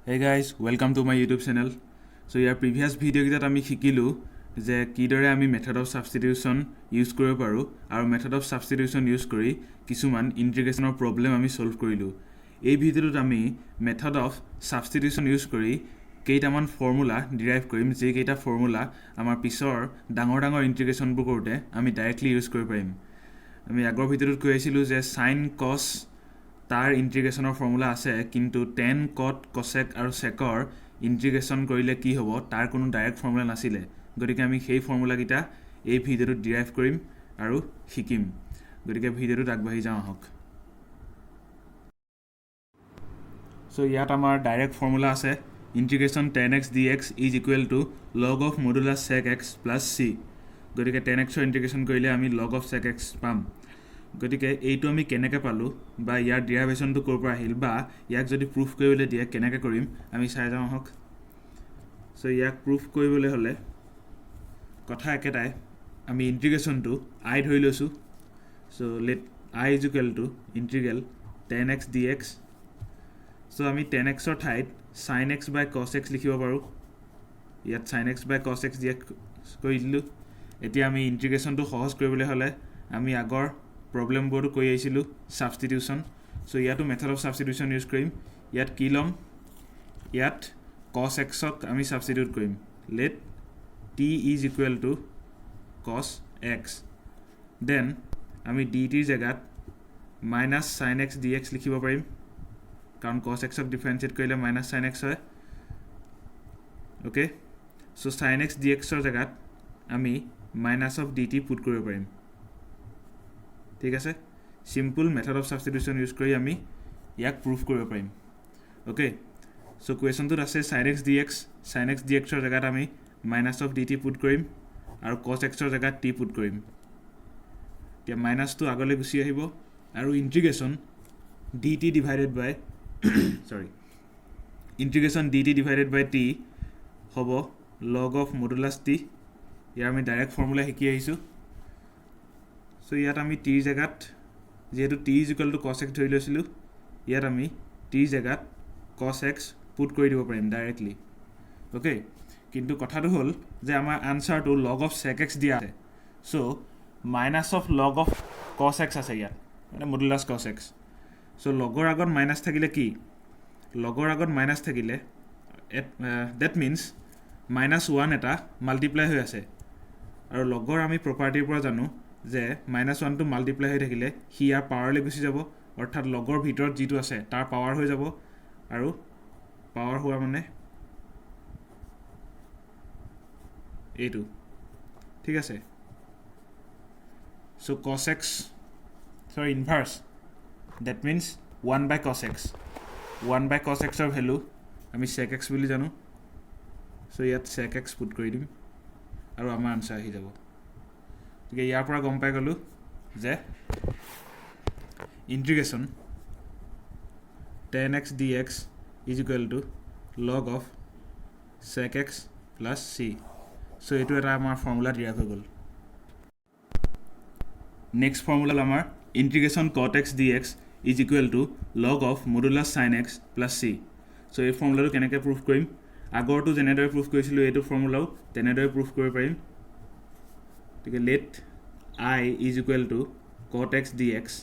Hey guys, welcome to my YouTube channel. So year previous video কিটাত আমি শিকিলো যে কিদৰে আমি method of substitution use কৰিব পাৰো আৰু method of substitution use কৰি কিছুমান integration problem আমি solve কৰিলো। এই ভিডিওত আমি method of substitution use কৰি কেইটামান formula derive কৰিম যে কেইটা formula আমাৰ পিছৰ ডাঙৰ integration বোৰ কৰোতে আমি directly use কৰিব পাৰিম। আমি আগৰ ভিডিওত কৈ আছিলো যে sin cos तार इंटीग्रेशनर फर्मुला আছে কিন্তু tan cot cosec আৰু secৰ इंटीग्रेशन কৰিলে কি হ'ব তাৰ কোনো ডাইৰেক্ট ফৰ্মুলা নাছিলে গতিকে আমি সেই ফৰ্মুলা কিটা এই ভিডিওত ডিৰাইভ কৰিম আৰু শিকিম গতিকে ভিডিওটো আগবাঢ়ি যাওঁ আহক সো ইয়াত আমাৰ ডাইৰেক্ট ফৰ্মুলা আছে integration tan x dx is equal to log of modulus sec x plus c গতিকে tan x ৰ ইন্টিগ্ৰেশন কৰিলে আমি log of sec x পাম গতিকে এইটো আমি কেনেকৈ পালো বা ইয়াৰ ডেৰিভেশনটো কৰ পৰা আহিল বা ইয়াক যদি প্ৰুফ কৰিবলৈ দিয়ে কেনেকৈ কৰিম আমি চাই যাওঁ হক সো ইয়াক প্ৰুফ কৰিবলৈ হলে কথা একেটাই আমি ইন্টিগ্ৰেশনটো i ধৰি লৈছো so let i is equal to integral tan x dx so আমি tan x ৰ ঠাইত sin x by cos x লিখিব পাৰো ইয়াত sin x by cos x dx কৰি দিলো এতিয়া আমি ইন্টিগ্ৰেশনটো সহজ কৰিবলৈ হলে আমি আগৰ problem board koi aisilu substitution so yato method of substitution use krim yat kilom yat cos x ok ami substitute krim let t is equal to cos x then ami dt jagat minus sin x dx likhibo parim karon cos x ok differentiate korile minus sin x hoy okay so sin x dx or jagat ami minus of dt put koribo parim ঠিক আছে simple method of substitution use কৰি আমি ইয়াক proof কৰিব পাৰিম okay so কোৱেশ্চনটোত আছে sin x dx ৰ জাগাত আমি মাইনাস অফ dt পুট কৰিম আৰু cos x ৰ জাগাত t পুট কৰিম এতিয়া মাইনাসটো আগলৈ গুছি আহিব আৰু ইন্টিগ্ৰেশন dt ডিভাইডেড বাই ইন্টিগ্ৰেশন dt ডিভাইডেড বাই t হ'ব log of modulus t ইয়াৰ আমি ডাইৰেক্ট ফৰ্মুলা শিকি আহিছো So ইয়াত আমি t জাগাত যেহেতু t is equal to cos x ধৰি লৈছিলো ইয়াত আমি t জাগাত cos x পুট কৰি দিব পাৰিম ডাইৰেক্টলি ওকে কিন্তু কথাটো হ'ল যে আমাৰ আনসাৰটো log of sec x দিয়া আছে so minus of log of cos x আছে ইয়াত মানে modulus cos x সো লগৰ আগত মাইনাস থাকিলে কি লগৰ আগত মাইনাস থাকিলে that means -1 এটা মাল্টিপ্লাই হৈ আছে আৰু লগৰ আমি প্ৰপাৰ্টিৰ পৰা জানো যে -1 টো মাল্টিপ্লাই হৈ থাকিলে হি ইয়াৰ পাৱাৰলৈ গুছি যাব অৰ্থাৎ লগৰ ভিতৰত যেটো আছে তাৰ পাৱাৰ হৈ যাব আৰু পাৱাৰ হোৱা মানে এইটো ঠিক আছে so cos x sorry inverse that means 1 by cos x 1 by cos x ৰ ভ্যালু আমি sec x বুলি জানো সো ইয়াত sec x পুট কৰি দিম আৰু আমাৰ আনসাৰ আহি যাব ঠিক আছে ইয়াৰ পৰা গম পাই গলো যে ইন্টিগ্ৰেশন tan x dx is equal to log of sec x plus c so এটো এটা আমাৰ ফৰ্মুলা ডিৰাইভ হৈ গল নেক্সট ফৰ্মুলা আমাৰ ইন্টিগ্ৰেশন cot x dx is equal to log of modulus sin x plus c so এই ফৰ্মুলাটো কেনেকৈ proof কৰিম আগৰটো যেনেদৰে প্ৰুফ কৰিছিলো এইটো ফৰ্মুলাও তেনেদৰে প্ৰুফ কৰিব পাৰিম ठीक है let I is equal to cot x dx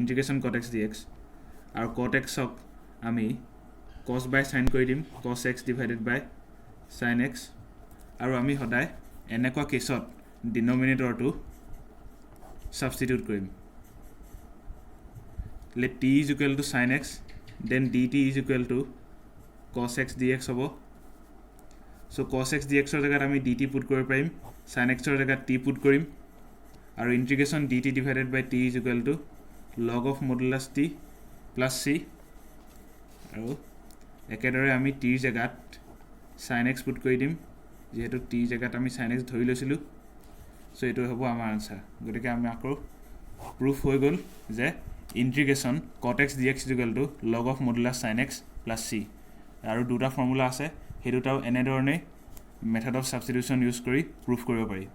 integration cot x dx और cot x ok আমি cos by sin কৰি দিম cos x divided by sin x আৰু আমি সদায় এনেকুৱা কেছত ডিনোমিনেটৰটো সাবস্টিটিউট কৰিম let t is equal to sin x then dt is equal to cos x dx হ'ব so cos x dx ৰ জাগাত আমি dt পুট কৰিব পাৰিম sin x ৰ জাগাত t পুট কৰিম আৰু ইন্টিগ্ৰেশন dt divided by t is equal to log of modulus t plus c আৰু একেদৰে আমি t জাগাত sin x পুট কৰি দিম যেহেতু t জাগাত আমি sin x ধৰি লৈছিলো সো এটো হ'ব আমাৰ আনসাৰ গতিকে আমি আকৌ প্ৰুফ হৈ গল যে ইন্টিগ্ৰেশন cot x dx is equal to log of modulus sin x plus c আৰু দুটা ফৰ্মুলা আছে हे দুটাও এনেধৰণে মেথড অফ সাবস্টিটিউশন ইউজ কৰি প্ৰুফ কৰিব পাৰি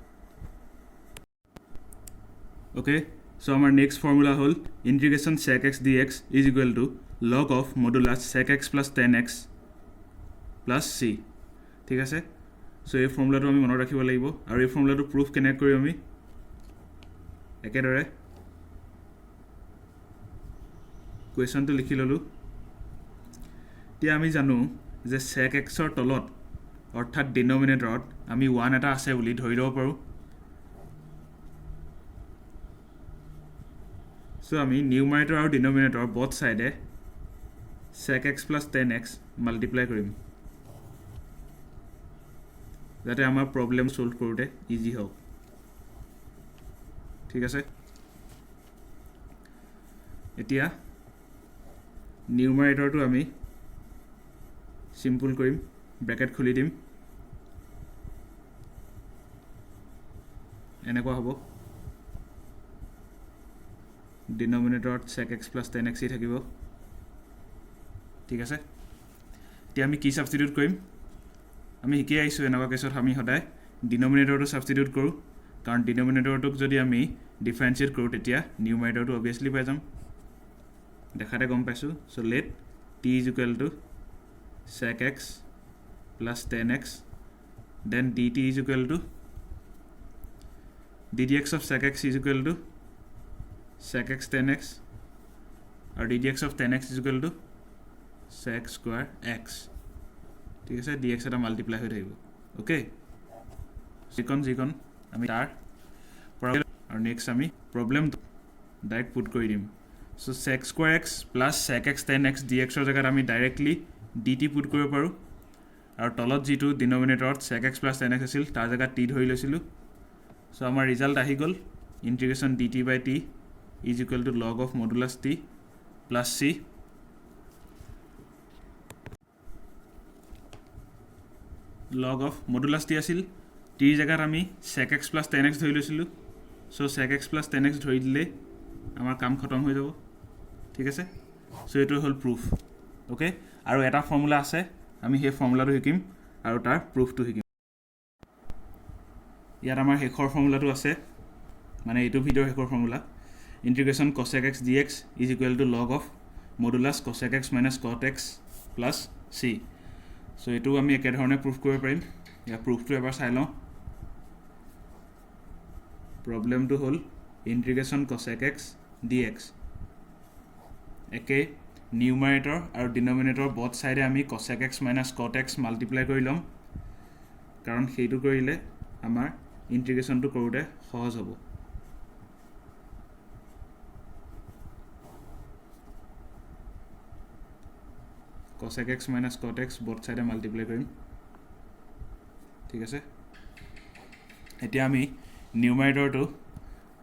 ওকে সো আমাৰ next formula hall ইন্টিগ্ৰেশন sec x dx is equal to log of modulus sec x plus tan x plus C ঠিক আছে সো এই ফৰ্মুলাটো আমি মনত ৰাখিব লাগিব আৰু এই ফৰ্মুলাটো প্ৰুফ কেনেকৈ কৰিম আমি একেদৰে কুৱেশ্যনটো লিখি ল'লোঁ এতিয়া আমি জানো যে sec x ৰ তলত অৰ্থাৎ ডিনমিনেটৰত আমি 1 এটা আছে বুলি ধৰি ল'ব পাৰোঁ সো আমি নিউমাৰেটৰ আৰু ডিনমিনেটৰ both সাইডে sec x plus tan x multiply কৰিম যাতে আমাৰ প্ৰবলেম সলভ কৰোঁতে ইজি হওক ঠিক আছে এতিয়া নিউমাৰেটৰটো আমি সিম্পল কৰিম ব্ৰেকেট খুলি দিম এনেকুৱা হ'ব ডিনমিনেটৰত sec x plus tan x থাকিব ঠিক আছে এতিয়া আমি কি সাবস্টিটিউট কৰিম আমি শিকি আইছো এনেকুৱা কেছত আমি সদায় ডিনমিনেটৰটো সাবস্টিটিউট কৰো কাৰণ ডিনমিনেটৰটোক যদি আমি ডিফাৰেন্সিয়েট কৰো তেতিয়া নিউমাৰেটৰটো obviously পাই যাম দেখাতে গম পাইছো so let t is equal to sec x plus tan x then dt is equal to ddx of sec x is equal to sec x tan x or ddx of tan x is equal to sec square x ঠিক আছে dx এটা multiply হৈ থাকিব okay জিকন আমি তাৰ আৰু next আমি problem direct put কৰি দিম so sec square x plus sec x tan x dx ৰ জায়গাত আমি ডাইৰেক্টলি dt পুট কৰিব পাৰো আৰু তলত যেটো ডিনমিনেটৰত sec x plus tan x আছিল তাৰ জায়গাত t ধৰি লৈছিলো সো আমাৰ ৰিজাল্ট আহি গল ইন্টিগ্ৰেশন dt by t is equal to log of modulus t plus c log of modulus t আছিল t জায়গাত আমি sec x plus tan x ধৰি লৈছিলো so sec x plus tan x ধৰি দিলে আমাৰ কাম খতম হৈ যাব ঠিক আছে সো এটো হল প্ৰুফ ওকে আৰু এটা ফৰ্মুলা আছে আমি সেই ফৰ্মুলাটো শিকিম আৰু তাৰ প্ৰুফটো শিকিম ইয়াত আমাৰ হেখৰ ফৰ্মুলাটো আছে মানে এটো ভিডিওৰ হেখৰ formula integration cosec x dx is equal to log of modulus cosec x minus cot x plus c so এটো আমি একে ধৰণে প্ৰুফ কৰিব পাৰিম ইয়া প্ৰুফটো এবাৰ চাই লওঁ প্ৰবলেমটো হল integration cosec x dx একে নিউমাৰেটৰ আৰু ডিনমিনেটৰ both সাইডে আমি cosec x minus cot x multiply কৰি লম কাৰণ সেইটো কৰিলে আমাৰ ইন্টিগ্ৰেশনটো কৰোতে সহজ হ'ব cosec x minus cot x both side multiply কৰিম ঠিক আছে এতিয়া আমি নিউমাৰেটৰটো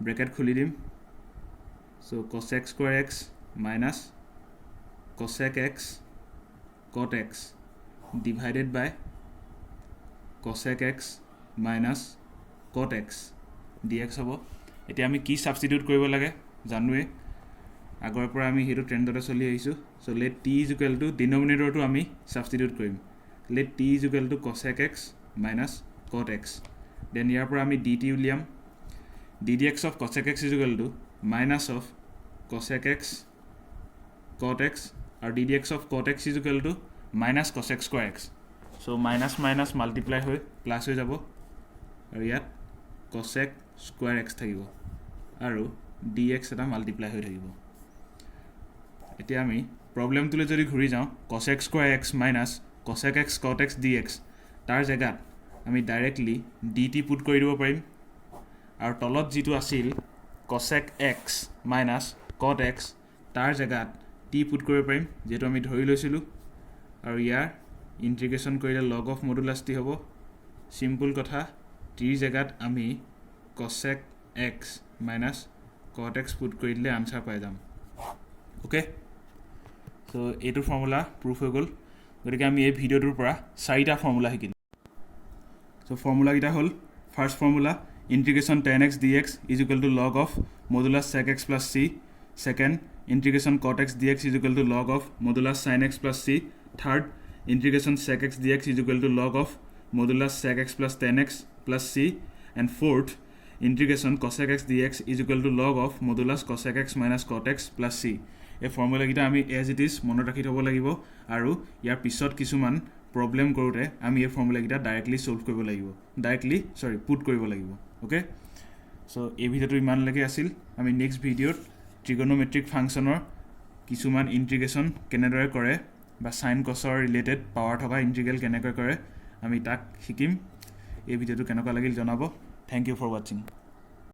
ব্ৰেকেট খুলি দিম so cosec square x minus cosec x cot x divided by cosec x minus cot x dx হ'ব এতিয়া আমি কি সাবস্টিটিউট কৰিব লাগে জানুৱে আগৰ পৰা আমি হেতু ট্ৰেন্ডতে চলি আহিছো so let t is equal to denominator to আমি সাবস্টিটিউট কৰিম let t is equal to cosec x minus cot x then ইয়াৰ পৰা আমি dt উলিয়াম ddx of cosec x is equal to minus of cosec x cot x আৰু ddx of cot x is equal to minus cosec square x so minus minus multiply হৈ plus হৈ যাব আৰু ইয়াত cosec square x থাকিব আৰু dx এটা multiply হৈ থাকিব এতিয়া আমি প্ৰবলেমটোলৈ যদি ঘূৰি যাওঁ cosec square x minus cosec x cot x dx তাৰ জায়গাত আমি ডাইৰেক্টলি dt পুট কৰি দিব পাৰিম আৰু তলত যেটো আছিল cosec x minus cot x তাৰ জায়গাত t পুট কৰিব পাৰিম যেটো আমি ধৰি লৈছিলো আৰু ইয়াৰ ইন্টিগ্ৰেশন কৰিলে log of modulus t হ'ব সিম্পল কথা t জায়গাত আমি cosec x minus cot x put কৰি দিলে আনসাৰ পাই যাম ওকে সো এটো ফৰ্মুলা প্ৰুফ হৈ গল গতিকে আমি এই ভিডিওটোৰ পৰা চাৰিটা ফৰ্মুলা শিকিম সো ফৰ্মুলা কিটা হল first formula integration tan x dx is equal to log of modulus sec x plus c second integration cot x dx is equal to log of modulus sin x plus c third integration sec x dx is equal to log of modulus sec x plus tan x plus c and fourth integration cosec x dx is equal to log of modulus cosec x minus cot x plus c এই formula কিটা আমি as it is মনত ৰাখি থব লাগিব আৰু ইয়াৰ পিছত কিছুমান প্ৰব্লেম কৰোঁতে আমি এই ফৰ্মুলাকেইটা ডাইৰেক্টলি ছল্ভ কৰিব লাগিব পুট কৰিব লাগিব অ'কে চ' এই ভিডিঅ'টো ইমানলৈকে আছিল আমি নেক্সট ভিডিঅ'ত ট্ৰিগনোমেট্ৰিক ফাংচনৰ কিছুমান ইণ্টিগ্ৰেশ্যন কেনেদৰে কৰে বা সাইন কছৰ ৰিলেটেড পাৱাৰ থকা ইণ্টিগ্ৰেল কেনেকৈ কৰে আমি তাক শিকিম এই ভিডিঅ'টো কেনেকুৱা লাগিল জনাব থেংক ইউ ফৰ ৱাচিং